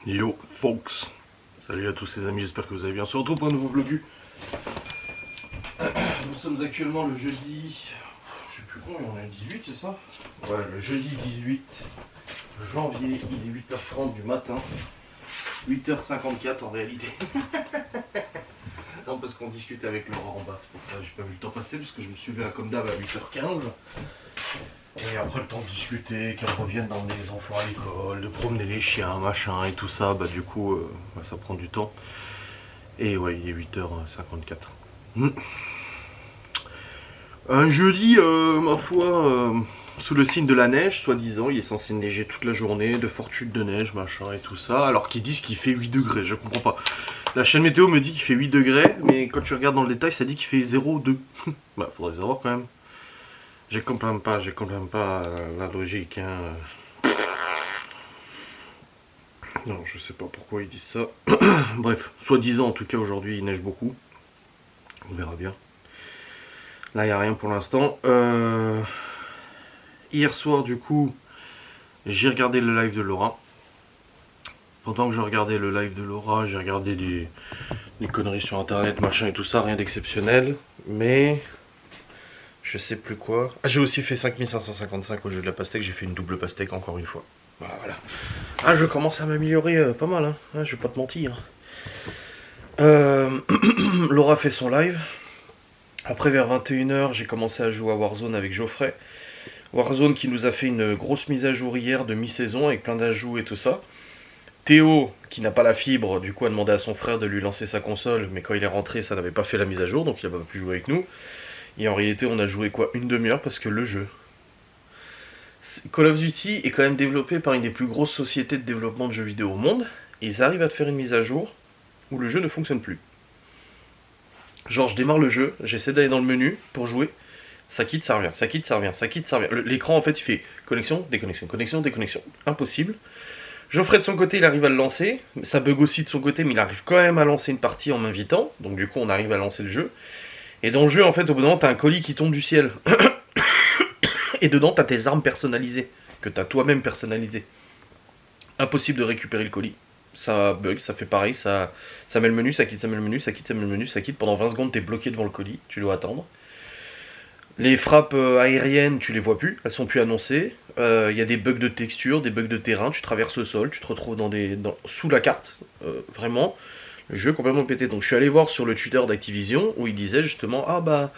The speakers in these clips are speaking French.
Yo folks, salut à tous les amis, j'espère que vous allez bien. On se retrouve pour un nouveau vlog. Nous sommes actuellement le jeudi, je sais plus combien, on est le 18 c'est ça? Ouais, le jeudi 18 janvier, il est 8h30 du matin, 8h54 en réalité. Non, parce qu'on discutait avec Laurent en bas, c'est pour ça que j'ai pas vu le temps passer, parce que je me suis levé comme d'hab à 8h15. Et après le temps de discuter, qu'elle revienne d'emmener les enfants à l'école, de promener les chiens, machin et tout ça, bah du coup ça prend du temps. Et ouais, il est 8h54. Un jeudi, ma foi, sous le signe de la neige, soi-disant, il est censé neiger toute la journée, de fortes chutes de neige, machin et tout ça, alors qu'ils disent qu'il fait 8 degrés, je comprends pas. La chaîne météo me dit qu'il fait 8 degrés, mais quand tu regardes dans le détail, ça dit qu'il fait 0,2. Bah faudrait savoir quand même. Je comprends pas la logique, hein. Non, je sais pas pourquoi ils disent ça. Bref, soi-disant, en tout cas, aujourd'hui, il neige beaucoup. On verra bien. Là, il n'y a rien pour l'instant. Hier soir, du coup, j'ai regardé le live de Laura. Pendant que je regardais le live de Laura, j'ai regardé des conneries sur Internet, machin et tout ça, rien d'exceptionnel. Mais... je sais plus quoi. Ah, j'ai aussi fait 5555 au jeu de la pastèque, j'ai fait une double pastèque encore une fois. Bah, voilà. Ah, je commence à m'améliorer pas mal, hein. Ah, je vais pas te mentir. Laura fait son live. Après, vers 21h, j'ai commencé à jouer à Warzone avec Geoffrey. Warzone qui nous a fait une grosse mise à jour hier de mi-saison avec plein d'ajouts et tout ça. Théo, qui n'a pas la fibre, du coup a demandé à son frère de lui lancer sa console, mais quand il est rentré, ça n'avait pas fait la mise à jour, donc il n'a pas pu jouer avec nous. Et en réalité, on a joué quoi, une demi-heure parce que le jeu... Call of Duty est quand même développé par une des plus grosses sociétés de développement de jeux vidéo au monde. Et ils arrivent à te faire une mise à jour où le jeu ne fonctionne plus. Genre, je démarre le jeu, j'essaie d'aller dans le menu pour jouer. Ça quitte, ça revient, ça quitte, ça revient, ça quitte, ça revient. L'écran, en fait, il fait connexion, déconnexion, connexion, déconnexion. Impossible. Geoffrey, de son côté, il arrive à le lancer. Ça bug aussi de son côté, mais il arrive quand même à lancer une partie en m'invitant. Donc, du coup, on arrive à lancer le jeu. Et dans le jeu, en fait, au bout d'un moment, t'as un colis qui tombe du ciel. Et dedans, t'as tes armes personnalisées, que t'as toi-même personnalisées. Impossible de récupérer le colis. Ça bug, ça fait pareil, ça met le menu, ça quitte, ça met le menu, ça quitte, ça met le menu, ça quitte. Pendant 20 secondes, t'es bloqué devant le colis, tu dois attendre. Les frappes aériennes, tu les vois plus, elles sont plus annoncées. Il y a des bugs de texture, des bugs de terrain, tu traverses le sol, tu te retrouves sous la carte, vraiment. Le jeu est complètement pété. Donc je suis allé voir sur le Twitter d'Activision où il disait justement, ah bah...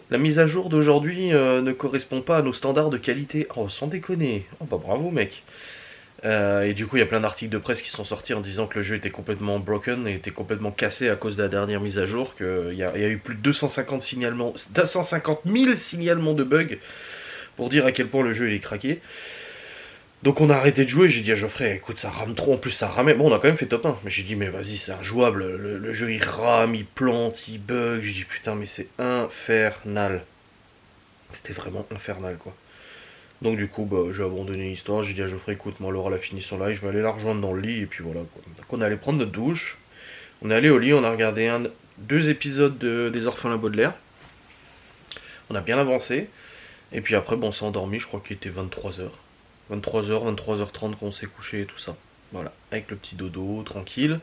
la mise à jour d'aujourd'hui ne correspond pas à nos standards de qualité. Oh, sans déconner. Oh, bah bravo, mec. Et du coup, il y a plein d'articles de presse qui sont sortis en disant que le jeu était complètement broken et était complètement cassé à cause de la dernière mise à jour. Qu'il y a eu plus de 250 000 signalements de bugs pour dire à quel point le jeu il est craqué. Donc on a arrêté de jouer, j'ai dit à Geoffrey, écoute ça rame trop, en plus ça ramait, bon on a quand même fait top 1, mais j'ai dit mais vas-y c'est injouable, le jeu il rame, il plante, il bug, j'ai dit putain mais c'est infernal. C'était vraiment infernal quoi. Donc du coup bah, j'ai abandonné l'histoire, j'ai dit à Geoffrey écoute moi Laura a fini son live, je vais aller la rejoindre dans le lit et puis voilà quoi. Donc on est allé prendre notre douche, on est allé au lit, on a regardé deux épisodes des Orphelins Baudelaire, on a bien avancé, et puis après bon on s'est endormi, je crois qu'il était 23h. 23h, 23h30 qu'on s'est couché et tout ça. Voilà, avec le petit dodo, tranquille.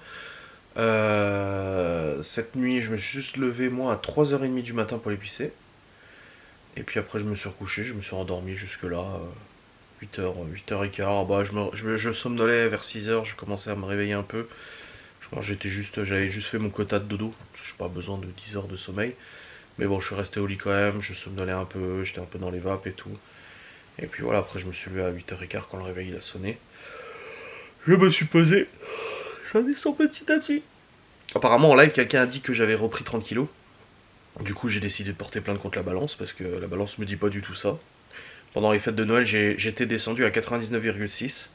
Cette nuit, je me suis juste levé, moi, à 3h30 du matin pour aller pisser. Et puis après, je me suis recouché, je me suis endormi jusque-là. 8h, 8h15. Bah, je somnolais vers 6h, je commençais à me réveiller un peu. J'avais juste fait mon quota de dodo, parce que je n'ai pas besoin de 10 heures de sommeil. Mais bon, je suis resté au lit quand même, je somnolais un peu, j'étais un peu dans les vapes et tout. Et puis voilà, après je me suis levé à 8h15 quand le réveil il a sonné. Je me suis posé. Ça descend petit à petit. Apparemment en live, quelqu'un a dit que j'avais repris 30 kilos. Du coup, j'ai décidé de porter plainte contre la balance parce que la balance me dit pas du tout ça. Pendant les fêtes de Noël, j'étais descendu à 99,6.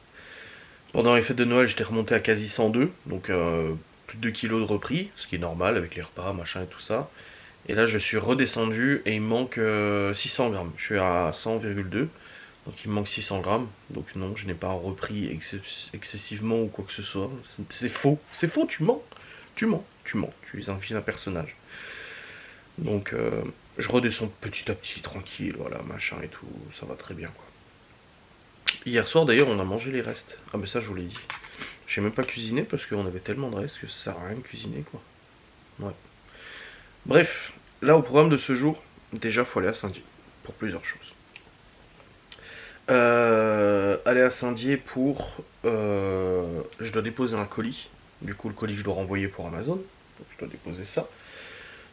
Pendant les fêtes de Noël, j'étais remonté à quasi 102. Donc plus de 2 kilos de repris, ce qui est normal avec les repas, machin et tout ça. Et là, je suis redescendu et il me manque 600 grammes. Je suis à 100,2. Donc il me manque 600 grammes. Donc non, je n'ai pas repris excessivement ou quoi que ce soit. C'est faux. C'est faux, tu mens. Tu mens. Tu mens. Tu es un vilain personnage. Donc je redescends petit à petit, tranquille, voilà, machin et tout. Ça va très bien, quoi. Hier soir, d'ailleurs, on a mangé les restes. Ah, mais ça, je vous l'ai dit. Je J'ai même pas cuisiné parce qu'on avait tellement de restes que ça sert à rien de cuisiner quoi. Ouais. Bref, là au programme de ce jour, déjà faut aller à Saint-Dié pour plusieurs choses. Aller à Saint-Dié pour... je dois déposer un colis. Du coup, le colis que je dois renvoyer pour Amazon. Donc, je dois déposer ça.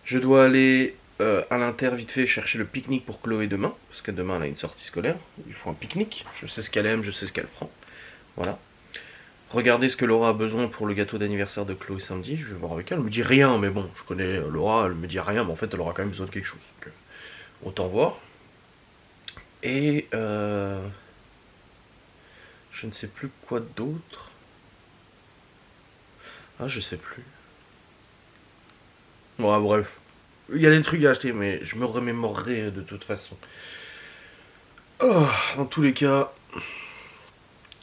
Je dois aller à l'Inter vite fait chercher le pique-nique pour Chloé demain. Parce que demain, elle a une sortie scolaire. Il faut un pique-nique. Je sais ce qu'elle aime, je sais ce qu'elle prend. Voilà. Regarder ce que Laura a besoin pour le gâteau d'anniversaire de Chloé samedi. Je vais voir avec elle. Elle me dit rien, mais bon, je connais Laura. Elle me dit rien, mais en fait, elle aura quand même besoin de quelque chose. Donc, autant voir. Et je ne sais plus quoi d'autre. Ah, je sais plus. Bon, bref. Il y a des trucs à acheter, mais je me remémorerai de toute façon. Oh, dans tous les cas,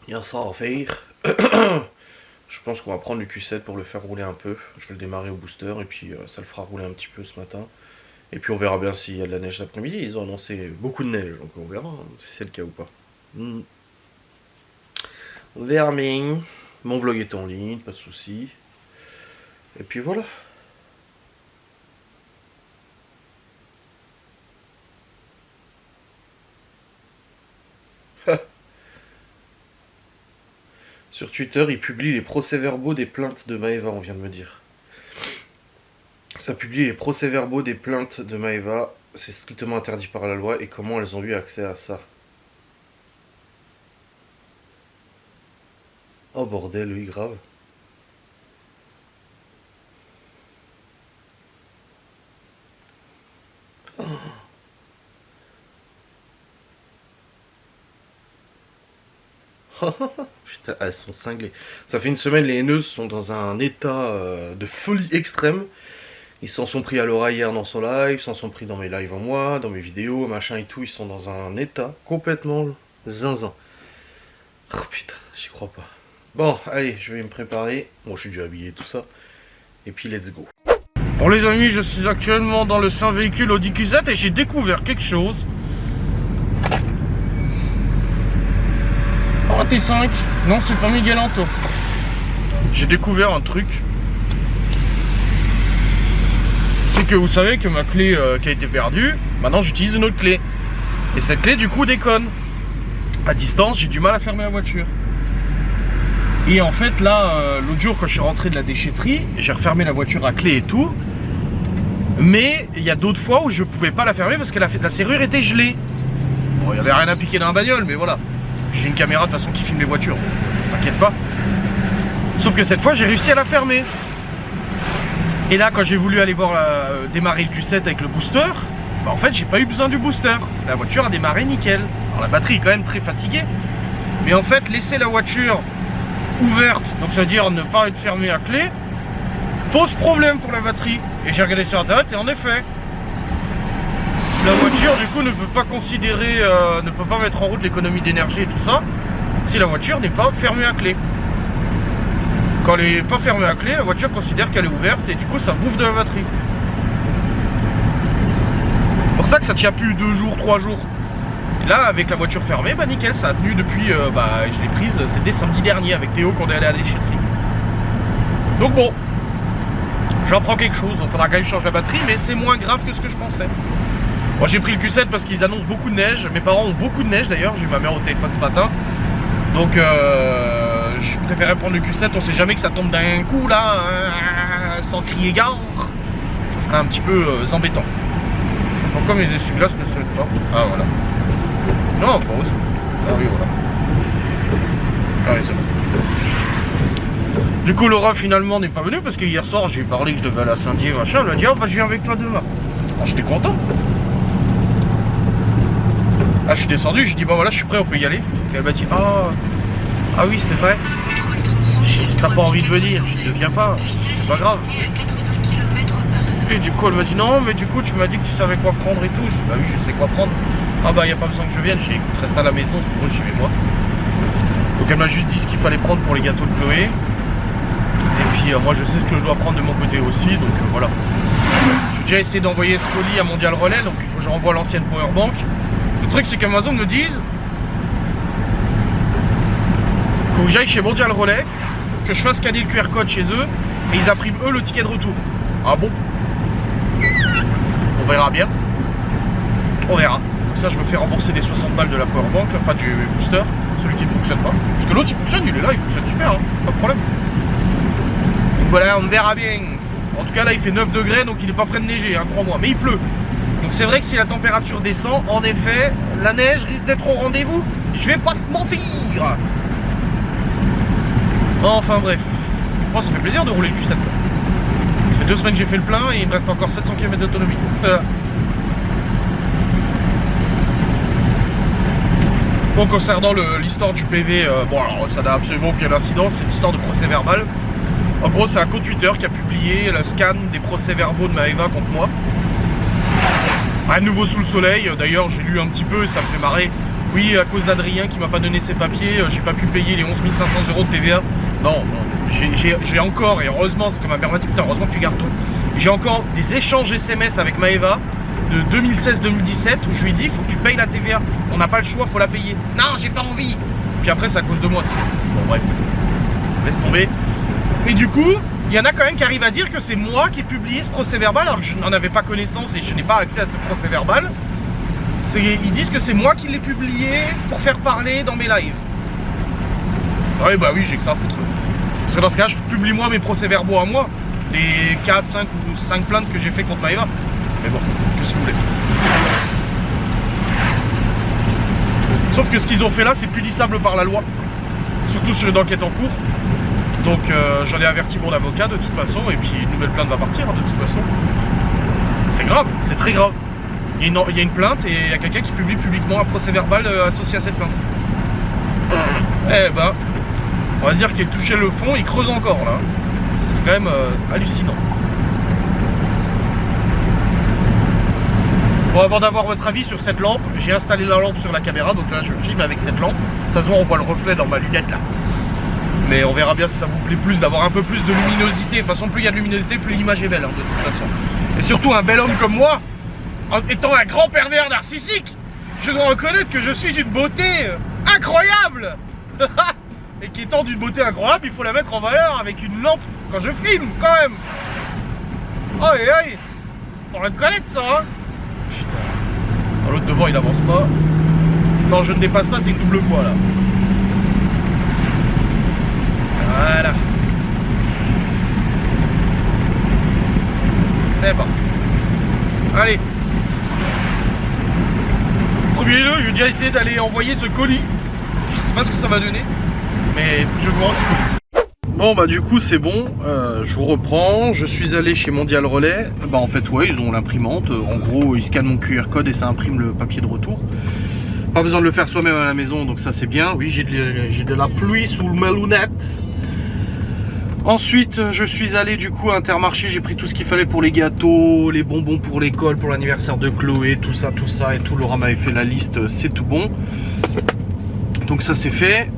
il y a ça à faire. Je pense qu'on va prendre le Q7 pour le faire rouler un peu. Je vais le démarrer au booster et puis ça le fera rouler un petit peu ce matin. Et puis on verra bien s'il y a de la neige l'après-midi. Ils ont annoncé beaucoup de neige, donc on verra si c'est le cas ou pas. On verra bien. Mon vlog est en ligne, pas de soucis. Et puis voilà. Sur Twitter, il publie les procès-verbaux des plaintes de Maëva, on vient de me dire. Ça publie les procès-verbaux des plaintes de Maëva. C'est strictement interdit par la loi et comment elles ont eu accès à ça. Oh bordel, oui, grave. Oh. Putain, elles sont cinglées. Ça fait une semaine, les haineuses sont dans un état de folie extrême. Ils s'en sont pris à Laura hier dans son live, s'en sont pris dans mes lives en moi, dans mes vidéos, machin et tout. Ils sont dans un état complètement zinzin. Oh putain, j'y crois pas. Bon, allez, je vais me préparer. Bon, je suis déjà habillé, tout ça. Et puis, let's go. Bon, les amis, je suis actuellement dans le saint véhicule Audi Q7 et j'ai découvert quelque chose. Oh, T5. Non, c'est pas Miguel Anto. J'ai découvert un truc. C'est que vous savez que ma clé qui a été perdue, maintenant j'utilise une autre clé. Et cette clé, du coup, déconne. À distance, j'ai du mal à fermer la voiture. Et en fait, là, l'autre jour, quand je suis rentré de la déchetterie, j'ai refermé la voiture à clé et tout. Mais il y a d'autres fois où je pouvais pas la fermer parce que la serrure était gelée. Bon, il n'y avait rien à piquer dans la bagnole, mais voilà. J'ai une caméra de toute façon qui filme les voitures, donc je m'inquiète pas. Sauf que cette fois, j'ai réussi à la fermer. Et là, quand j'ai voulu aller voir démarrer le Q7 avec le booster, bah en fait, j'ai pas eu besoin du booster. La voiture a démarré nickel. Alors la batterie est quand même très fatiguée. Mais en fait, laisser la voiture ouverte, donc ça veut dire ne pas être fermée à clé, pose problème pour la batterie. Et j'ai regardé sur internet et en effet, la voiture du coup ne peut pas considérer, ne peut pas mettre en route l'économie d'énergie et tout ça si la voiture n'est pas fermée à clé. Quand elle n'est pas fermée à clé, la voiture considère qu'elle est ouverte et du coup ça bouffe de la batterie. C'est pour ça que ça tient plus 2 jours, 3 jours. Et là avec la voiture fermée, bah nickel, ça a tenu depuis, je l'ai prise, c'était samedi dernier avec Théo quand on est allé à la déchetterie. Donc bon, j'apprends quelque chose, il faudra quand même changer la batterie, mais c'est moins grave que ce que je pensais. Moi j'ai pris le Q7 parce qu'ils annoncent beaucoup de neige, mes parents ont beaucoup de neige d'ailleurs, j'ai eu ma mère au téléphone ce matin. Donc je préférais prendre le Q7, on sait jamais que ça tombe d'un coup là, sans crier gare. Ça serait un petit peu embêtant. Pourquoi mes essuie-glaces ne se mettent pas? Ah voilà. Non, pas aussi. Ah oui, voilà. Ah oui, c'est bon. Du coup, Laura finalement n'est pas venue parce que hier soir, j'ai parlé que je devais aller à Saint-Dié, machin. Elle a dit, oh bah je viens avec toi demain. Alors j'étais content. Ah, je suis descendu, je dis, bah voilà, je suis prêt, on peut y aller. Et elle m'a dit, ah oui, c'est vrai. Si t'as pas envie de venir, je ne viens pas, c'est pas grave. Et du coup, elle m'a dit, non, mais du coup, tu m'as dit que tu savais quoi prendre et tout. Je dis, bah oui, je sais quoi prendre. Ah bah, y a pas besoin que je vienne. Je dis, écoute, reste à la maison, c'est bon, j'y vais moi. Donc, elle m'a juste dit ce qu'il fallait prendre pour les gâteaux de Chloé. Et puis, moi, je sais ce que je dois prendre de mon côté aussi, donc voilà. J'ai déjà essayé d'envoyer ce colis à Mondial Relais, donc il faut que je renvoie l'ancienne Powerbank. Le truc, c'est qu'Amazon me dise faut que j'aille chez Mondial Relais que je fasse scanner le QR code chez eux et ils impriment eux le ticket de retour. Ah bon? On verra bien. On verra. Comme ça, je me fais rembourser des 60 balles de la Powerbank, enfin du booster, celui qui ne fonctionne pas. Parce que l'autre il fonctionne, il est là, il fonctionne super, hein, pas de problème. Donc voilà, on verra bien. En tout cas là il fait 9 degrés donc il est pas près de neiger, hein, crois-moi, mais il pleut. Donc c'est vrai que si la température descend, en effet, la neige risque d'être au rendez-vous. Je vais pas mentir. Enfin bref. Bon, ça fait plaisir de rouler le Q7. Ça fait 2 semaines que j'ai fait le plein et il me reste encore 700 km d'autonomie. Bon, concernant l'histoire du PV, bon alors ça n'a absolument aucun incident, c'est l'histoire de procès verbal. En gros, c'est un compte Twitter qui a publié le scan des procès-verbaux de Maeva contre moi. À nouveau sous le soleil, d'ailleurs j'ai lu un petit peu et ça me fait marrer. Oui, à cause d'Adrien qui m'a pas donné ses papiers, j'ai pas pu payer les 11 500 € de TVA. Non, j'ai encore, et heureusement, c'est comme ma mère m'a dit, putain, heureusement que tu gardes tout. J'ai encore des échanges SMS avec Maeva de 2016-2017 où je lui ai dit, faut que tu payes la TVA. On n'a pas le choix, faut la payer. Non, j'ai pas envie. Puis après, c'est à cause de moi, tu sais. Bon, bref, laisse tomber. Et du coup, il y en a quand même qui arrivent à dire que c'est moi qui ai publié ce procès verbal alors que je n'en avais pas connaissance et je n'ai pas accès à ce procès verbal. Ils disent que c'est moi qui l'ai publié pour faire parler dans mes lives. Ouais, bah oui, j'ai que ça à foutre. Parce que dans ce cas, je publie moi mes procès verbaux à moi. Les 4, 5 ou 5 plaintes que j'ai fait contre Maeva. Mais bon, qu'est-ce que vous voulez. Sauf que ce qu'ils ont fait là, c'est punissable par la loi. Surtout sur une enquête en cours. Donc j'en ai averti mon avocat de toute façon. Et puis une nouvelle plainte va partir de toute façon. C'est grave, c'est très grave. Il y a une plainte et il y a quelqu'un qui publie publiquement un procès verbal associé à cette plainte. Eh ben, on va dire qu'il touchait le fond, il creuse encore là. C'est quand même hallucinant. Bon, avant d'avoir votre avis sur cette lampe, j'ai installé la lampe sur la caméra, donc là je filme avec cette lampe. Ça se voit, on voit le reflet dans ma lunette là. Mais on verra bien si ça vous plaît plus d'avoir un peu plus de luminosité. De toute façon, plus il y a de luminosité, plus l'image est belle hein, de toute façon. Et surtout un bel homme comme moi, en étant un grand pervers narcissique, je dois reconnaître que je suis d'une beauté incroyable. Et qui étant d'une beauté incroyable, il faut la mettre en valeur avec une lampe quand je filme quand même. Oh et aïe, faut reconnaître ça hein. Putain. Dans l'autre devant il avance pas. Non, je ne dépasse pas, c'est une double voie là. Voilà. C'est bon. Allez. Premier lieu, je vais déjà essayer d'aller envoyer ce colis. Je sais pas ce que ça va donner, mais il faut que je vous rende ce colis. Bon bah du coup c'est bon, je vous reprends. Je suis allé chez Mondial Relais. Bah en fait ouais, ils ont l'imprimante. En gros, ils scannent mon QR code et ça imprime le papier de retour. Pas besoin de le faire soi-même à la maison, donc ça c'est bien. Oui, j'ai de la pluie sous ma lunette. Ensuite, je suis allé du coup à Intermarché, j'ai pris tout ce qu'il fallait pour les gâteaux, les bonbons pour l'école, pour l'anniversaire de Chloé, tout ça et tout. Laura m'avait fait la liste, c'est tout bon. Donc ça c'est fait.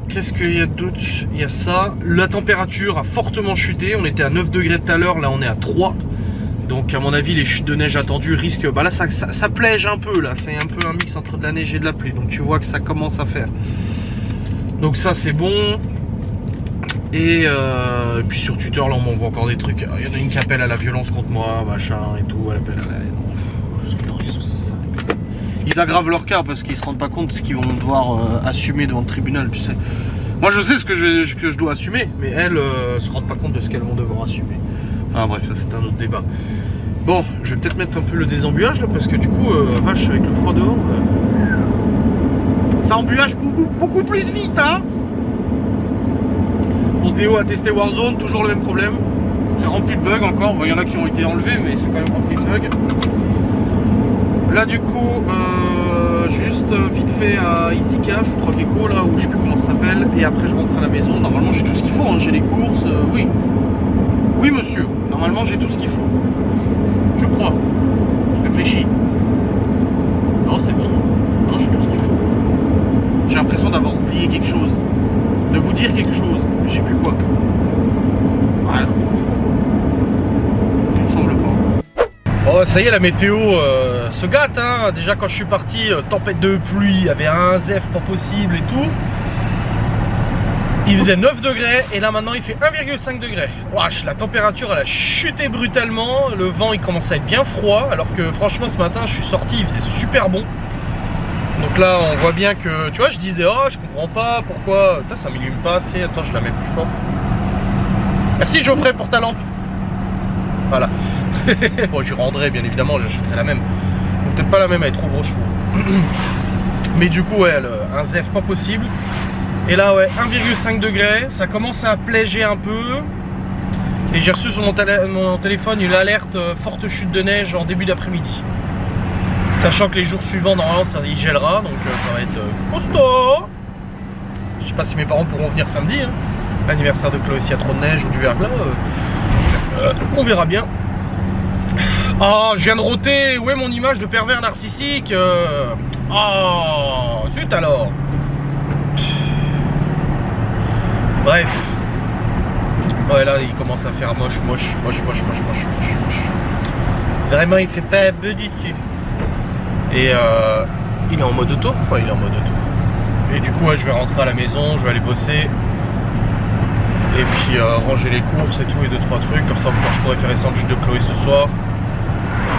Qu'est-ce qu'il y a d'autre? Il y a ça. La température a fortement chuté, on était à 9 degrés tout à l'heure, là on est à 3. Donc à mon avis les chutes de neige attendues risquent, bah là ça plège un peu là, c'est un peu un mix entre de la neige et de la pluie, donc tu vois que ça commence à faire. Donc ça c'est bon. Et puis sur Twitter là on m'envoie encore des trucs. Il y en a une qui appelle à la violence contre moi, machin et tout, elle appelle à la... Non, ils aggravent leur cas parce qu'ils se rendent pas compte de ce qu'ils vont devoir assumer devant le tribunal, tu sais. Moi je sais ce que je dois assumer, mais elles se rendent pas compte de ce qu'elles vont devoir assumer. Enfin bref, ça c'est un autre débat. Bon, je vais peut-être mettre un peu le désembuage là parce que du coup, vache avec le froid dehors, ça embuage beaucoup plus vite hein. Mon Théo a testé Warzone, toujours le même problème. C'est rempli de bugs encore. Bon, il y en a qui ont été enlevés, mais c'est quand même rempli de bugs. Là, du coup, juste vite fait à EasyCash ou 3 Gecko, là où je sais plus comment ça s'appelle. Et après, je rentre à la maison. Normalement, j'ai tout ce qu'il faut. Hein. J'ai les courses. Oui. Oui, monsieur. Normalement, j'ai tout ce qu'il faut. Je crois. Je réfléchis. Non, c'est bon. Non, j'ai tout ce qu'il faut. J'ai l'impression d'avoir oublié quelque chose. De vous dire quelque chose, je sais plus quoi. Ouais, non, je crois pas. Il me semble pas. Bon, ça y est, la météo se gâte, hein. Déjà, quand je suis parti, tempête de pluie, il y avait un zef pas possible et tout. Il faisait 9 degrés et là maintenant il fait 1,5 degrés. Wesh, la température elle a chuté brutalement, le vent il commence à être bien froid alors que franchement ce matin je suis sorti, il faisait super bon. Donc là on voit bien que, tu vois, je disais oh je comprends pas pourquoi, putain ça m'illume pas assez, attends je la mets plus fort. Merci Geoffrey pour ta lampe. Voilà. Bon j'y rendrai bien évidemment, j'achèterai la même. Donc peut-être pas la même, elle est trop gros chevaux. Mais du coup ouais, un zef pas possible. Et là ouais, 1,5 degrés, ça commence à pléger un peu. Et j'ai reçu sur mon téléphone une alerte forte chute de neige en début d'après-midi. Sachant que les jours suivants, normalement, ça y gèlera, donc ça va être costaud. Je sais pas si mes parents pourront venir samedi, hein. L'anniversaire de Chloé, s'il y a trop de neige ou du verglas, on verra bien. Oh, je viens de roter, où est mon image de pervers narcissique? Oh, zut alors. Bref. Ouais, là, il commence à faire moche. Vraiment, il fait pas beau du dessus. Et il est en mode auto? Ouais, il est en mode auto. Et du coup, ouais, je vais rentrer à la maison, je vais aller bosser. Et puis ranger les courses et tout, et 2-3 trucs. Comme ça, je pourrais faire les sandwichs de Chloé ce soir.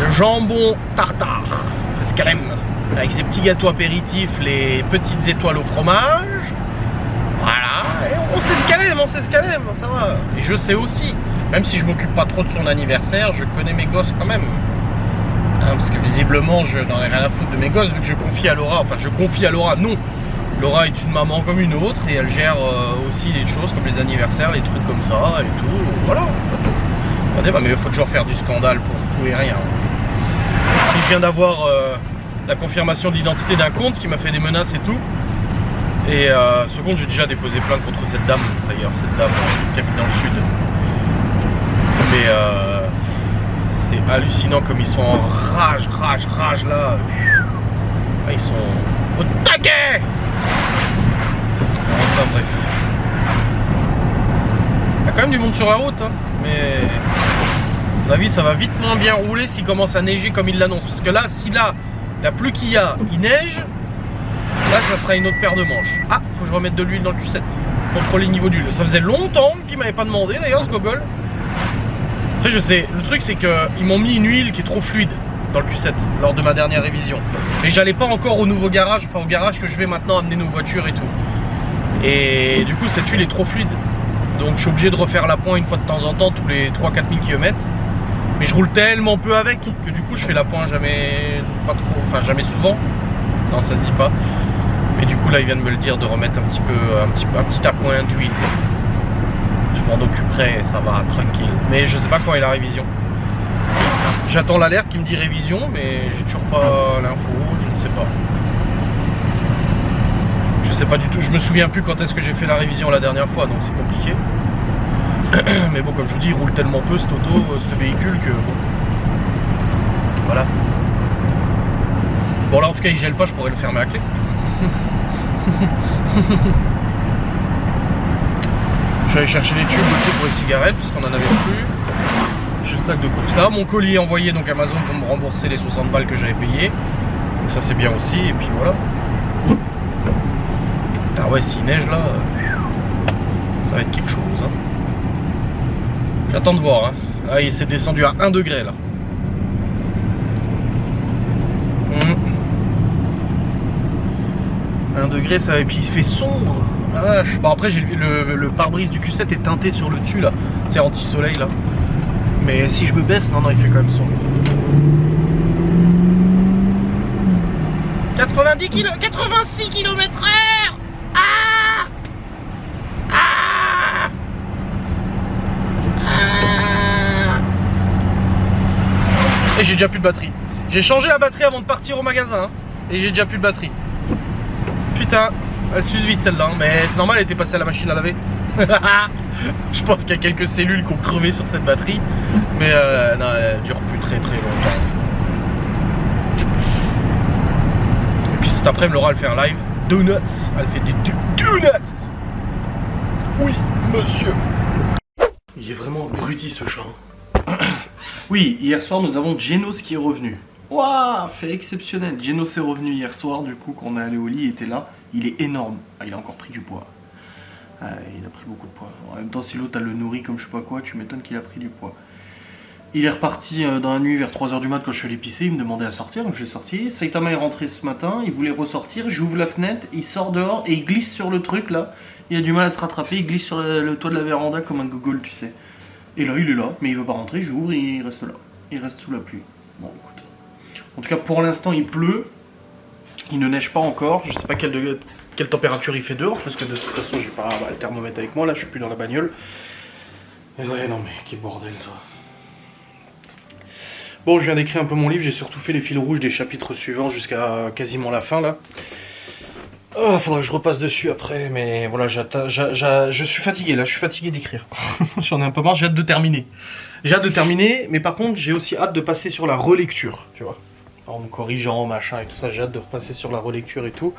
Le jambon tartare, c'est ce qu'elle aime. Avec ses petits gâteaux apéritifs, les petites étoiles au fromage. Voilà, et on sait ce qu'elle aime, ça va. Et je sais aussi, même si je m'occupe pas trop de son anniversaire, je connais mes gosses quand même. Hein, parce que visiblement, je n'en ai rien à foutre de mes gosses, vu que je confie à Laura. Enfin, je confie à Laura, non. Laura est une maman comme une autre, et elle gère aussi des choses comme les anniversaires, les trucs comme ça, et tout. Voilà. Attendez, mais il faut toujours faire du scandale pour tout et rien. Et je viens d'avoir la confirmation d'identité d'un compte qui m'a fait des menaces et tout. Et ce compte, j'ai déjà déposé plainte contre cette dame, d'ailleurs, cette dame qui habite dans le sud. Mais c'est hallucinant comme ils sont en rage là. Ils sont au taquet. Enfin bref. Il y a quand même du monde sur la route, hein, mais à mon avis ça va vite moins bien rouler s'il commence à neiger comme il l'annonce. Parce que là, si là, la pluie qu'il y a, il neige, là ça sera une autre paire de manches. Ah, faut que je remette de l'huile dans le Q7. Contrôler le niveau d'huile. Ça faisait longtemps qu'il m'avait pas demandé d'ailleurs ce gogol. Après je sais, le truc c'est qu'ils m'ont mis une huile qui est trop fluide dans le Q7 lors de ma dernière révision. Mais j'allais pas encore au nouveau garage, enfin au garage que je vais maintenant amener nos voitures et tout. Et du coup cette huile est trop fluide. Donc je suis obligé de refaire l'appoint une fois de temps en temps, tous les 3-4 000 km. Mais je roule tellement peu avec que du coup je fais l'appoint jamais, pas trop, enfin jamais souvent. Non, ça se dit pas. Mais du coup là ils viennent me le dire de remettre un petit appoint d'huile. Je m'en occuperai, ça va, tranquille. Mais je sais pas quand est la révision. J'attends l'alerte qui me dit révision, mais j'ai toujours pas l'info, je ne sais pas. Je sais pas du tout, je me souviens plus quand est-ce que j'ai fait la révision la dernière fois, donc c'est compliqué. Mais bon, comme je vous dis, il roule tellement peu cet véhicule que bon. Voilà. Bon là en tout cas il gèle pas, je pourrais le fermer à clé. Je vais aller chercher les tubes aussi pour les cigarettes parce qu'on en avait plus. J'ai le sac de course là. Mon colis est envoyé, donc Amazon pour me rembourser les 60 balles que j'avais payé. Donc ça c'est bien aussi, et puis voilà. Ah ouais, s'il neige là, ça va être quelque chose. Hein. J'attends de voir. Hein. Ah, il s'est descendu à 1 degré là. 1 degré, ça, et puis il se fait sombre. Ah vache. Bon, après, j'ai le pare-brise du Q7 est teinté sur le dessus là. C'est anti-soleil là. Mais si je me baisse, non, il fait quand même sombre. 90 km, 86 km/h. Ah ah ah. Et j'ai déjà plus de batterie. J'ai changé la batterie avant de partir au magasin. Hein, et j'ai déjà plus de batterie. Putain, elle s'use vite celle-là. Hein, mais c'est normal, elle était passée à la machine à laver. Je pense qu'il y a quelques cellules qui ont crevé sur cette batterie. Mais non, elle dure plus très longtemps. Et puis cet après-midi, Laura, elle fait un live. Donuts. Elle fait des donuts. Oui, monsieur. Il est vraiment abruti ce chat. Oui, hier soir, nous avons Genos qui est revenu. Waouh, fait exceptionnel. Genos est revenu hier soir, du coup, quand on est allé au lit, il était là. Il est énorme. Ah, il a encore pris du poids. Ah, il a pris beaucoup de poids. En même temps, si l'autre a le nourri comme je sais pas quoi, tu m'étonnes qu'il a pris du poids. Il est reparti dans la nuit vers 3h du mat quand je suis allé pisser, il me demandait à sortir, donc je l'ai sorti. Saitama est rentré ce matin, il voulait ressortir, j'ouvre la fenêtre, il sort dehors et il glisse sur le truc là. Il a du mal à se rattraper, il glisse sur le toit de la véranda comme un gogol, tu sais. Et là, il est là, mais il veut pas rentrer, j'ouvre et il reste là. Il reste sous la pluie. Bon, écoute. En tout cas, pour l'instant, il pleut. Il ne neige pas encore, je sais pas quelle température il fait dehors, parce que de toute façon, j'ai pas le thermomètre avec moi, là, je suis plus dans la bagnole. Et ouais, non mais, quel bordel, ça. Bon, je viens d'écrire un peu mon livre, j'ai surtout fait les fils rouges des chapitres suivants jusqu'à quasiment la fin, là. Oh, faudra que je repasse dessus après, mais voilà, je suis fatigué, là, je suis fatigué d'écrire. J'en ai un peu marre, j'ai hâte de terminer. J'ai hâte de terminer, mais par contre, j'ai aussi hâte de passer sur la relecture, tu vois. En me corrigeant, machin et tout ça, j'ai hâte de repasser sur la relecture et tout.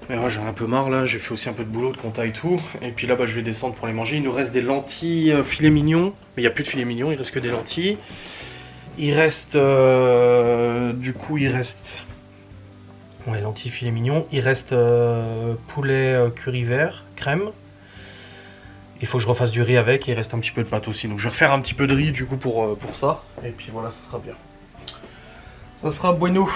Mais ouais, j'en ai un peu marre là, j'ai fait aussi un peu de boulot de compta et tout. Et puis là, bah, je vais descendre pour les manger. Il nous reste des lentilles filet mignon, mais il n'y a plus de filet mignon, il reste que des lentilles. Il reste, du coup, il reste, ouais, lentilles filet mignon. Il reste poulet curry vert, crème. Il faut que je refasse du riz avec, et il reste un petit peu de pâte aussi. Donc je vais refaire un petit peu de riz du coup pour ça. Et puis voilà, ça sera bien. Ça sera bueno.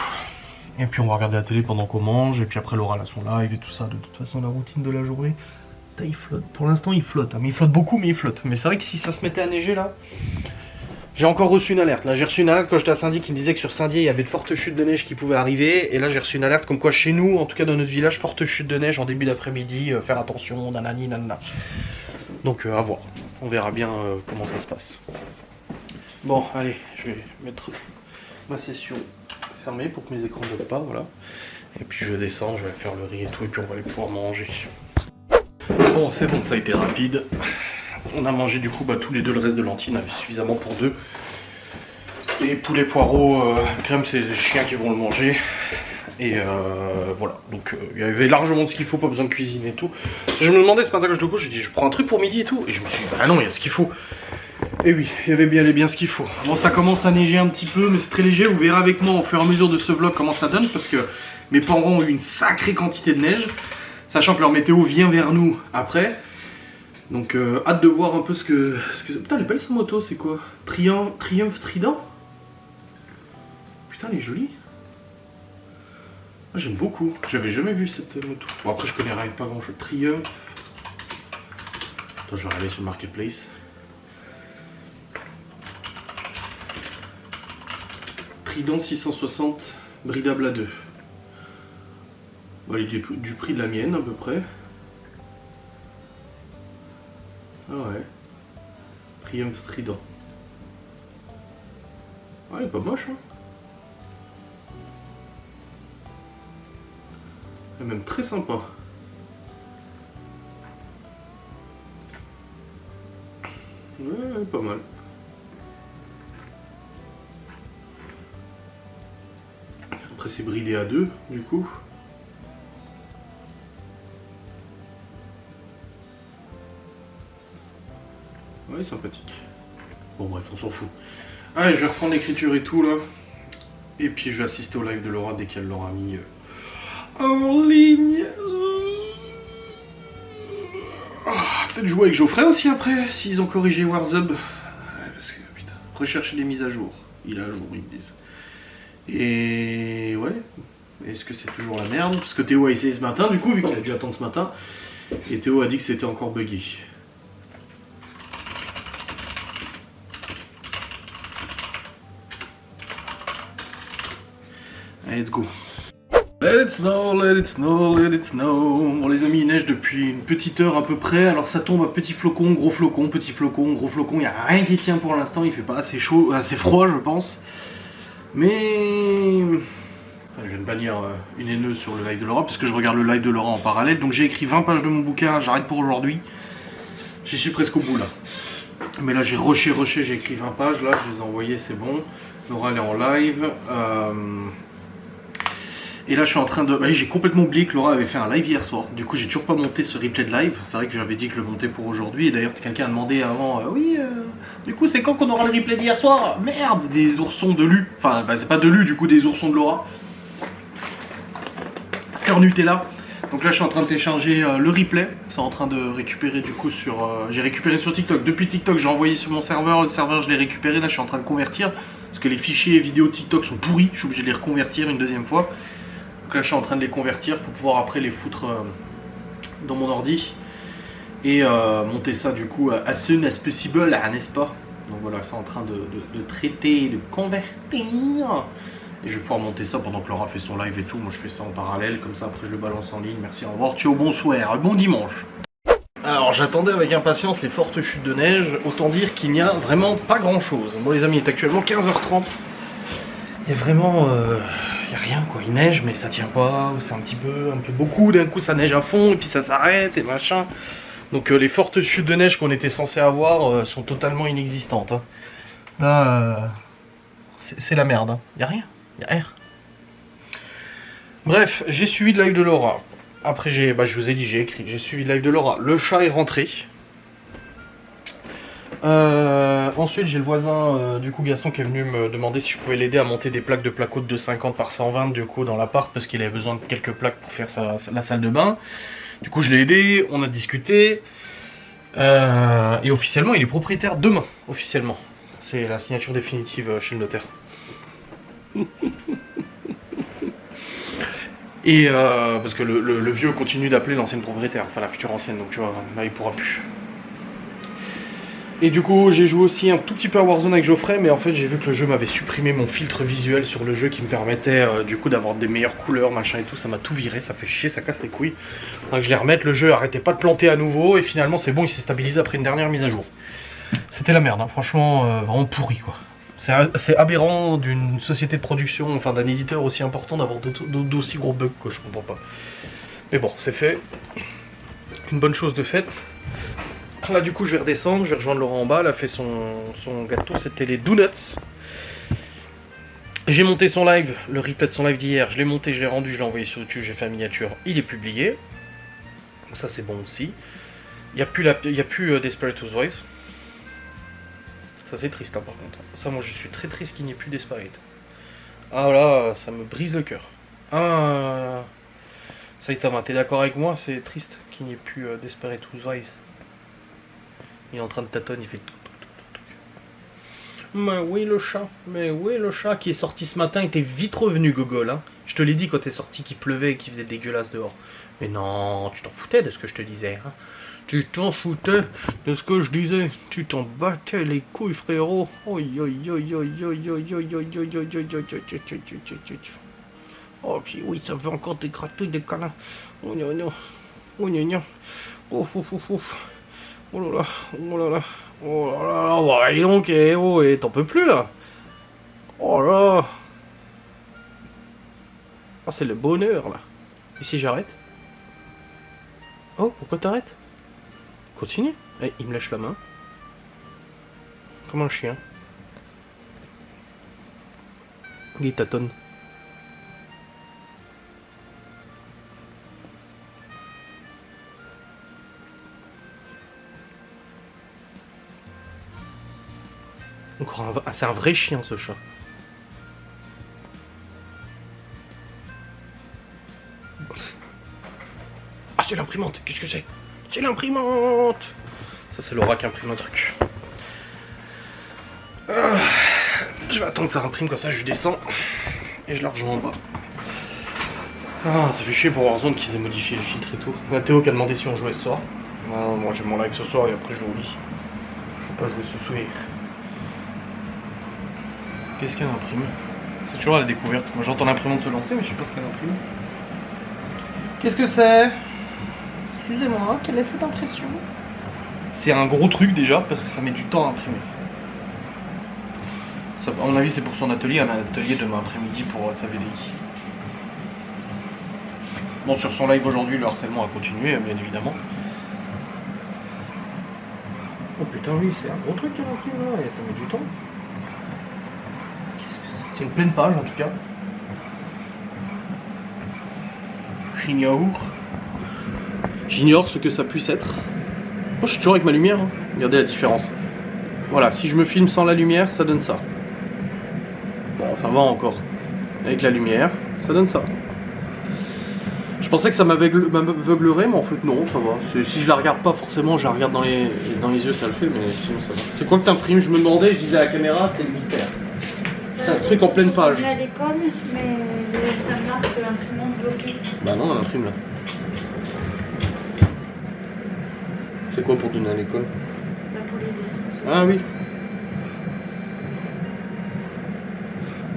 Et puis on va regarder la télé pendant qu'on mange. Et puis après Laura a son live et tout ça. De toute façon, la routine de la journée. Putain, il flotte. Pour l'instant, il flotte. Hein. Mais il flotte beaucoup, mais il flotte. Mais c'est vrai que si ça se mettait à neiger là. J'ai encore reçu une alerte. Là, j'ai reçu une alerte quand j'étais à Saint-Dié qui me disait que sur Saint-Dié, il y avait de fortes chutes de neige qui pouvaient arriver. Et là, j'ai reçu une alerte comme quoi chez nous, en tout cas dans notre village, forte chute de neige en début d'après-midi. Faire attention, nanani, nanana. Donc à voir. On verra bien comment ça se passe. Bon, allez, je vais mettre ma session fermée pour que mes écrans ne pas, voilà. Et puis je vais descendre, je vais faire le riz et tout, et puis on va aller pouvoir manger. Bon, c'est bon, ça a été rapide. On a mangé du coup tous les deux le reste de lentilles, on avait suffisamment pour deux. Et poulet poireau, crème, c'est les chiens qui vont le manger. Et voilà, donc il y avait largement de ce qu'il faut, pas besoin de cuisiner et tout. Je me demandais ce matin quand je te couche, j'ai dit je prends un truc pour midi et tout. Et je me suis dit bah non, il y a ce qu'il faut. Et oui, il y avait bien ce qu'il faut. Bon, ça commence à neiger un petit peu, mais c'est très léger. Vous verrez avec moi au fur et à mesure de ce vlog comment ça donne, parce que mes parents ont eu une sacrée quantité de neige, sachant que leur météo vient vers nous après. Donc hâte de voir un peu ce que... Putain, elle est belle sa moto, c'est quoi? Triumph Trident? Putain, elle est jolie. Ah, j'aime beaucoup, j'avais jamais vu cette moto. Bon, après je connais rien, pas grand chose. Triumph. Attends, je vais aller sur le marketplace. Trident 660, bridable à 2. Bon, il est du prix de la mienne à peu près. Ah ouais. Triumph Trident. Ah, elle est pas moche, hein. Elle est même très sympa. Ouais, elle est pas mal. Après c'est bridé à 2 du coup. Ouais, sympathique. Bon bref, on s'en fout. Allez, je vais reprendre l'écriture et tout là. Et puis je vais assister au live de Laura dès qu'elle l'aura mis en ligne. Peut-être jouer avec Geoffrey aussi après, s'ils ont corrigé Warzub. Parce que putain, rechercher les mises à jour. Il est à jour, ils me disent. Et ouais, est-ce que c'est toujours la merde? Parce que Théo a essayé ce matin, du coup, vu qu'il a dû attendre ce matin. Et Théo a dit que c'était encore buggy. Allez, let's go. Let it snow, let it snow, let it snow. Bon les amis, il neige depuis une petite heure à peu près. Alors ça tombe à petits flocons, gros flocons, petits flocons, gros flocons. Il n'y a rien qui tient pour l'instant, il fait pas assez chaud, assez froid je pense. Mais... je viens de bannir une haineuse sur le live de Laura, parce que je regarde le live de Laura en parallèle. Donc j'ai écrit 20 pages de mon bouquin, j'arrête pour aujourd'hui. J'y suis presque au bout là. Mais là j'ai rushé, j'ai écrit 20 pages, là je les ai envoyées, c'est bon. Laura elle est en live. Et là je suis en train de... Bah, j'ai complètement oublié que Laura avait fait un live hier soir. Du coup j'ai toujours pas monté ce replay de live. C'est vrai que j'avais dit que je le montais pour aujourd'hui. Et d'ailleurs quelqu'un a demandé avant, oui, du coup c'est quand qu'on aura le replay d'hier soir? Merde, des oursons de Lu. Enfin bah, c'est pas de Lu du coup, des oursons de Laura. Cœur Nutella. Donc là je suis en train de télécharger le replay, c'est en train de récupérer du coup sur... j'ai récupéré sur TikTok, depuis TikTok j'ai envoyé sur mon serveur, le serveur je l'ai récupéré, là je suis en train de convertir, parce que les fichiers vidéo TikTok sont pourris, je suis obligé de les reconvertir une deuxième fois. Donc là je suis en train de les convertir pour pouvoir après les foutre dans mon ordi, et monter ça du coup as soon as possible, n'est-ce pas? Donc voilà, c'est en train de traiter, de convertir. Et je vais pouvoir monter ça pendant que Laura fait son live et tout. Moi je fais ça en parallèle, comme ça après je le balance en ligne. Merci, au revoir, ciao, bonsoir, bon dimanche. Alors j'attendais avec impatience les fortes chutes de neige. Autant dire qu'il n'y a vraiment pas grand chose. Bon les amis, il est actuellement 15h30. Il y a vraiment... il n'y a rien quoi, il neige mais ça tient pas. C'est un peu beaucoup, d'un coup ça neige à fond et puis ça s'arrête et machin. Donc les fortes chutes de neige qu'on était censé avoir sont totalement inexistantes. Hein. Là, c'est la merde, hein. Il n'y a rien. Il y a R. Bref, j'ai suivi le live de Laura. Après, je vous ai dit, j'ai écrit. J'ai suivi le live de Laura. Le chat est rentré. Ensuite, j'ai le voisin, du coup, Gaston, qui est venu me demander si je pouvais l'aider à monter des plaques de placo de 250 par 120, du coup, dans l'appart, parce qu'il avait besoin de quelques plaques pour faire la salle de bain. Du coup, je l'ai aidé, on a discuté. Et officiellement, il est propriétaire demain. Officiellement. C'est la signature définitive chez le notaire. Et parce que le vieux continue d'appeler l'ancienne propriétaire, enfin la future ancienne, donc tu vois, là il pourra plus. Et du coup j'ai joué aussi un tout petit peu à Warzone avec Geoffrey, mais en fait j'ai vu que le jeu m'avait supprimé mon filtre visuel sur le jeu qui me permettait du coup d'avoir des meilleures couleurs, machin et tout, ça m'a tout viré, ça fait chier, ça casse les couilles. Donc je les remette, le jeu arrêtait pas de planter à nouveau, et finalement c'est bon, il s'est stabilisé après une dernière mise à jour. C'était la merde, hein. Franchement vraiment pourri quoi. C'est aberrant d'une société de production, enfin d'un éditeur aussi important d'avoir d'aussi gros bugs que je comprends pas. Mais bon, c'est fait. Une bonne chose de faite. Là du coup je vais redescendre, je vais rejoindre Laurent en bas, elle a fait son gâteau, c'était les donuts. J'ai monté son live, le replay de son live d'hier, je l'ai monté, je l'ai rendu, je l'ai envoyé sur YouTube, j'ai fait la miniature, il est publié. Donc ça c'est bon aussi. Il n'y a plus Desperate Housewives. Ça c'est triste hein, par contre. Ça moi je suis très triste qu'il n'y ait plus Desperate. Ah là, ça me brise le cœur. Ah, Saitama, t'es d'accord avec moi? C'est triste qu'il n'y ait plus Desperate Housewives. Il est en train de tâtonner, il fait... Mais oui le chat qui est sorti ce matin était vite revenu Gogol. Hein. Je te l'ai dit quand t'es sorti qu'il pleuvait et qu'il faisait dégueulasse dehors. Mais non, tu t'en foutais de ce que je te disais. Hein. Tu t'en foutais de ce que je disais. Tu t'en battais les couilles, frérot. Oh, puis oui, ça veut encore des gratouilles, des câlins. Oh, non, non. Oh, non, non. Oh, oh, oh, oh. Oh là là. Oh là là. Oh là là. Oh, et donc, oh, et t'en peux plus, là. Oh là. Oh, c'est le bonheur, là. Et si j'arrête? Oh, pourquoi t'arrêtes? Continue. Eh, il me lâche la main. Comme un chien. Il tâtonne. C'est un vrai chien ce chat. Ah c'est l'imprimante, qu'est-ce que c'est? C'est l'imprimante. Ça c'est Laura qui imprime un truc. Je vais attendre que ça imprime, comme ça je descends. Et je la rejoins en bas. Ah ça fait chier pour Warzone qu'ils aient modifié le filtre et tout. Il y a Théo qui a demandé si on jouait ce soir. Non, moi j'ai mon live ce soir et après je l'oublie. Je vais pas jouer ce soir. Qu'est-ce qu'elle imprime? C'est toujours à la découverte. Moi j'entends l'imprimante se lancer mais je sais pas ce qu'elle imprime. Qu'est-ce que c'est? Excusez-moi, quelle est cette impression? C'est un gros truc déjà parce que ça met du temps à imprimer. Ça, à mon avis c'est pour son atelier, un atelier demain après-midi pour sa VDI. Bon sur son live aujourd'hui le harcèlement a continué bien évidemment. Oh putain oui c'est un gros truc qu'elle imprime là et ça met du temps. Qu'est-ce que c'est? C'est une pleine page en tout cas. J'ignore ce que ça puisse être. Moi je suis toujours avec ma lumière, hein. Regardez la différence. Voilà, si je me filme sans la lumière, ça donne ça. Bon, ça va encore. Avec la lumière, ça donne ça. Je pensais que ça m'aveuglerait, mais en fait non, ça va. Si je la regarde pas forcément, je la regarde dans les yeux, ça le fait, mais sinon ça va. C'est quoi que t'imprimes? Je me demandais, je disais à la caméra, c'est le mystère. C'est un truc en pleine page. On est à l'école, mais ça marque l'imprimante bloquée. Bah non, on imprime là. C'est quoi pour donner à l'école? Bah pour les dessins. Ah oui.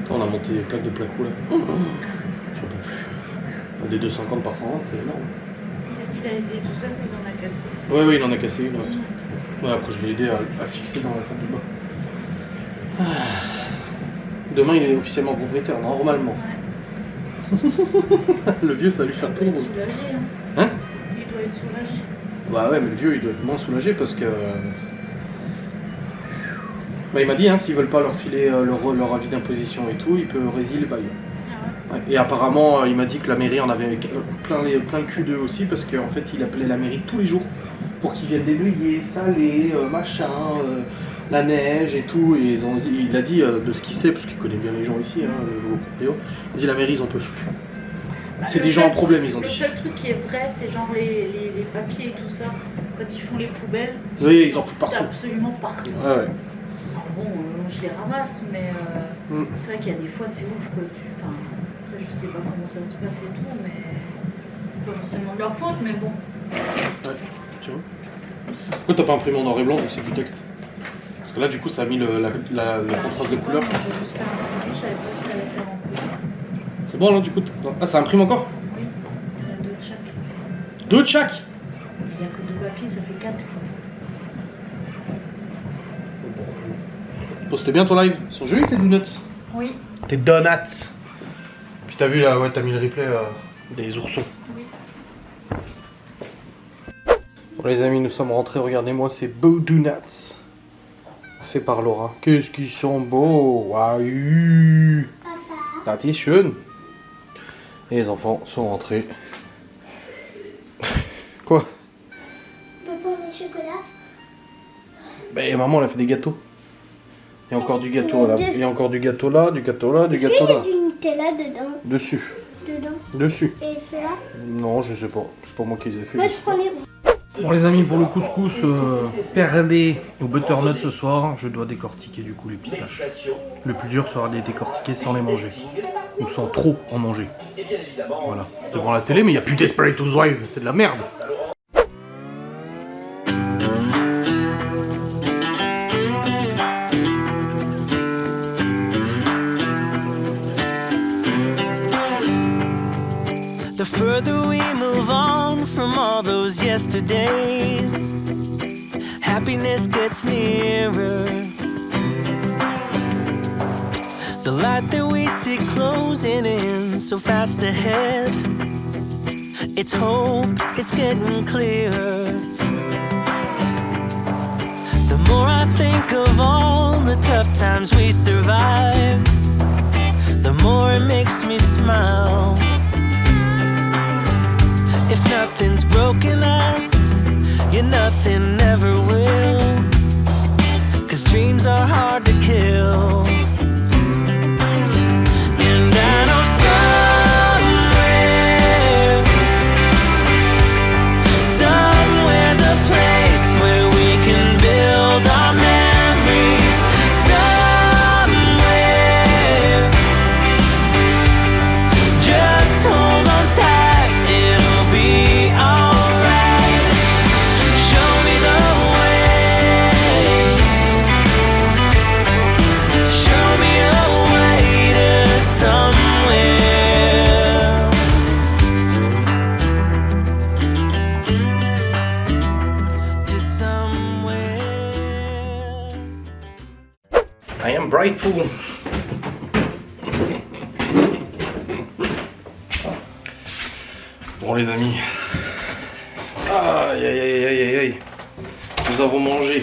Attends, on a monté des plaques de placo là. J'en peux plus. Des 2,50 par 120, c'est énorme. Il a dit qu'il a essayé tout seul, mais il en a cassé. Ouais, oui, il en a cassé une. Ouais, après, je l'ai aidé à fixer dans la salle de bain. Demain, il est officiellement propriétaire, normalement. Ouais. Le vieux, ça va lui faire Il doit trop. être soulagé, hein. Hein? Il doit être soulagé. Bah ouais, mais le vieux, il doit être moins soulagé parce que... Bah, il m'a dit, hein, s'ils veulent pas leur filer leur avis d'imposition et tout, il peut résilier le bail. Ah ouais. Ouais. Et apparemment, il m'a dit que la mairie en avait plein le cul d'eux aussi parce qu'en fait, il appelait la mairie tous les jours pour qu'ils viennent dénuyer, saler, machin, la neige et tout. Et il a dit de ce qu'il sait, parce qu'il connaît bien les gens ici, hein, le nouveau proprio, il a dit la mairie, ils en peuvent plus. C'est des gens en problème, ils ont Le dit. seul truc qui est vrai, c'est genre les papiers et tout ça. Quand ils font les poubelles, Oui, ils en foutent partout. absolument partout. Ouais, ouais. Alors bon, je les ramasse, mais c'est vrai qu'il y a des fois, c'est ouf que Enfin, ça, je sais pas comment ça se passe et tout, mais c'est pas forcément de leur faute, mais bon. Ouais, tu vois. Pourquoi t'as pas imprimé en noir et blanc, donc c'est du texte? Parce que là, du coup, ça a mis le contraste de couleur. Moi, je vais juste faire un produit, je savais pas que ça allait faire en couleur. C'est bon, là, du coup. Ah, ça imprime encore? Oui, il y en a deux de chaque. Deux de chaque? Il n'y a que deux papiers, ça fait 4 quoi. Bon, c'était bien ton live. Ils sont jolis tes donuts. Oui. Tes donuts. Puis t'as vu là, ouais, t'as mis le replay des oursons. Oui. Bon les amis, nous sommes rentrés, regardez-moi ces beaux donuts. Fait par Laura. Qu'est-ce qu'ils sont beaux. Waouh. Das ist schön. Et les enfants sont rentrés. Quoi? Papa, mes chocolats. Ben maman elle a fait des gâteaux. Il y a encore du gâteau là. Il y a encore du gâteau là, du gâteau là, du gâteau Il y a là. du Nutella dedans. Dessus. Dessus. Et celui-là. Non, je sais pas. C'est pas moi qui les ai fait. Moi, je prends les. Bon les amis, pour le couscous perlé au butternut ce soir, je dois décortiquer du coup les pistaches. Le plus dur sera de les décortiquer sans les manger. Ou sans trop en manger. Voilà. Devant la télé, mais il n'y a plus Desperate Housewives, c'est de la merde. The further we move on from all those yesterdays, happiness gets nearer. The light that we see closing in so fast ahead, it's hope, it's getting clearer. The more I think of all the tough times we survived, the more it makes me smile. If nothing's broken us, yeah, nothing never will. 'Cause dreams are hard to kill. And I know somewhere's a place where we can build our memories. Somewhere, just hold on tight, it'll be alright. Show me the way. Show me a way to somewhere. To somewhere. I am Brightful. Bon les amis. Aïe aïe aïe aïe aïe aïe. Nous avons mangé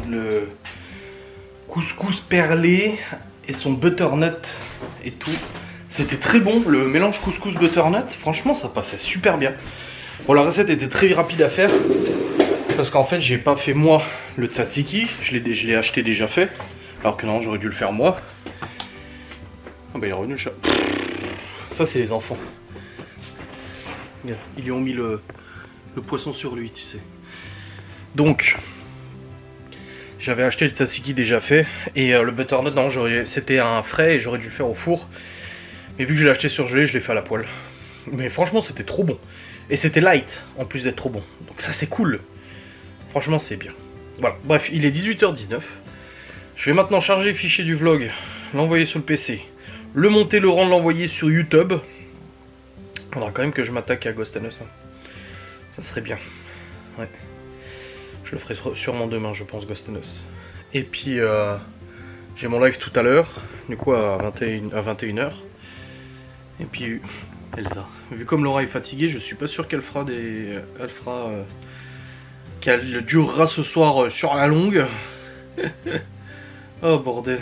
le couscous perlé et son butternut et tout. C'était très bon, le mélange couscous butternut, franchement ça passait super bien. Bon la recette était très rapide à faire. Parce qu'en fait j'ai pas fait moi le tzatziki, je l'ai acheté déjà fait. Alors que non, j'aurais dû le faire moi. Ah bah il est revenu le chat. Ça c'est les enfants. Ils lui ont mis le poisson sur lui, tu sais. Donc, j'avais acheté le tzatziki déjà fait. Et le butternut, non, c'était un frais et j'aurais dû le faire au four. Mais vu que je l'ai acheté surgelé, je l'ai fait à la poêle. Mais franchement, c'était trop bon. Et c'était light, en plus d'être trop bon. Donc ça, c'est cool. Franchement, c'est bien. Voilà, bref, il est 18h19. Je vais maintenant charger le fichier du vlog, l'envoyer sur le PC, le monter, le rendre, l'envoyer sur YouTube. Il faudra quand même que je m'attaque à Ghost and Us. Hein. Ça serait bien. Ouais. Je le ferai sûrement demain, je pense, Ghost and Us. Et puis, j'ai mon live tout à l'heure, du coup à 21h. Et puis, Elsa. Vu comme Laura est fatiguée, je suis pas sûr qu'elle fera des... qu'elle durera ce soir sur la longue. Oh bordel.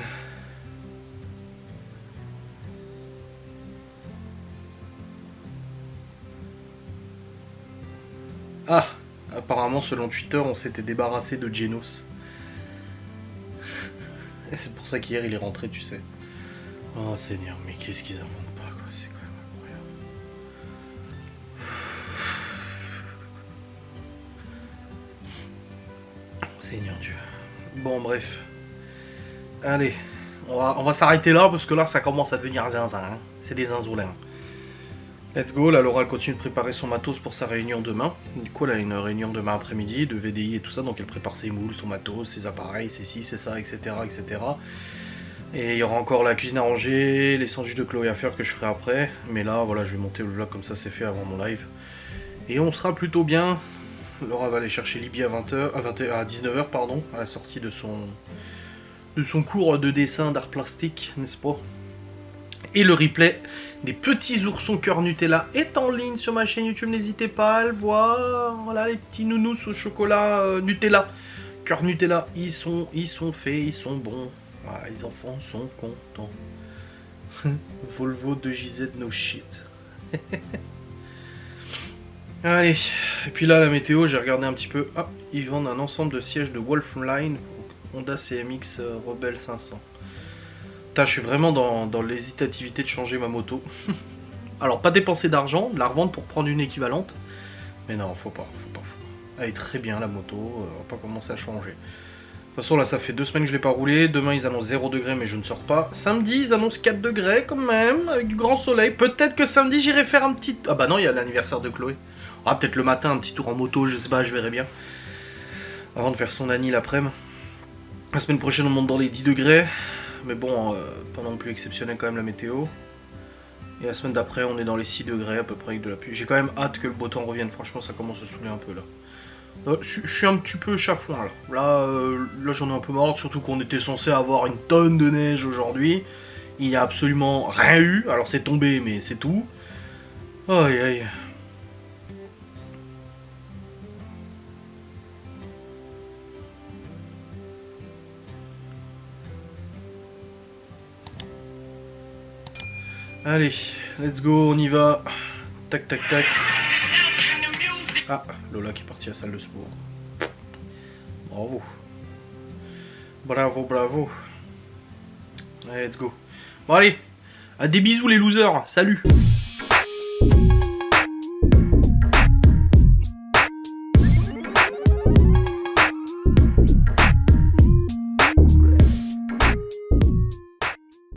Ah, apparemment selon Twitter on s'était débarrassé de Genos. Et c'est pour ça qu'hier il est rentré, tu sais. Oh Seigneur, mais qu'est-ce qu'ils inventent pas quoi, c'est quand même incroyable. Seigneur Dieu. Bon bref. Allez, on va s'arrêter là parce que là ça commence à devenir zinzin. Hein. C'est des zinzolins. Let's go, là Laura elle continue de préparer son matos pour sa réunion demain. Du coup elle a une réunion demain après-midi de VDI et tout ça, donc elle prépare ses moules, son matos, ses appareils, ses ci, c'est ça, etc., etc. Et il y aura encore la cuisine à ranger, les sandwichs de Chloé à faire que je ferai après. Mais là voilà, je vais monter le vlog comme ça c'est fait avant mon live. Et on sera plutôt bien. Laura va aller chercher Libye à 19h pardon, à la sortie de son cours de dessin d'art plastique, n'est-ce pas? Et le replay des petits oursons cœur Nutella est en ligne sur ma chaîne YouTube, n'hésitez pas à le voir. Voilà les petits nounous au chocolat Nutella, cœur Nutella, ils sont faits, ils sont bons. Voilà, les enfants sont contents. Volvo 2JZ no shit. Allez, et puis là la météo, j'ai regardé un petit peu. Ah, ils vendent un ensemble de sièges de Wolfline Honda CMX Rebel 500. Putain, je suis vraiment dans l'hésitativité de changer ma moto. Alors, pas dépenser d'argent, de la revendre pour prendre une équivalente. Mais non, faut pas. Elle est très bien la moto, on va pas commencer à changer. De toute façon, là, ça fait 2 semaines que je l'ai pas roulé. Demain, ils annoncent 0 degré, mais je ne sors pas. Samedi, ils annoncent 4 degrés quand même, avec du grand soleil. Peut-être que samedi, j'irai faire un petit... Ah bah non, il y a l'anniversaire de Chloé. Ah, peut-être le matin, un petit tour en moto, je sais pas, je verrai bien. Avant de faire son Annie l'après-midi. La semaine prochaine on monte dans les 10 degrés, mais bon, pas non plus exceptionnel quand même la météo. Et la semaine d'après on est dans les 6 degrés à peu près avec de la pluie. J'ai quand même hâte que le beau temps revienne, franchement ça commence à saouler un peu là. Je suis un petit peu chafouin là. Là j'en ai un peu marre, surtout qu'on était censé avoir une tonne de neige aujourd'hui. Il n'y a absolument rien eu, alors c'est tombé mais c'est tout. Aïe aïe. Allez, let's go, on y va. Tac, tac, tac. Ah, Lola qui est partie à la salle de sport. Bravo. Bravo, bravo. Allez, let's go. Bon, allez. À des bisous les losers. Salut.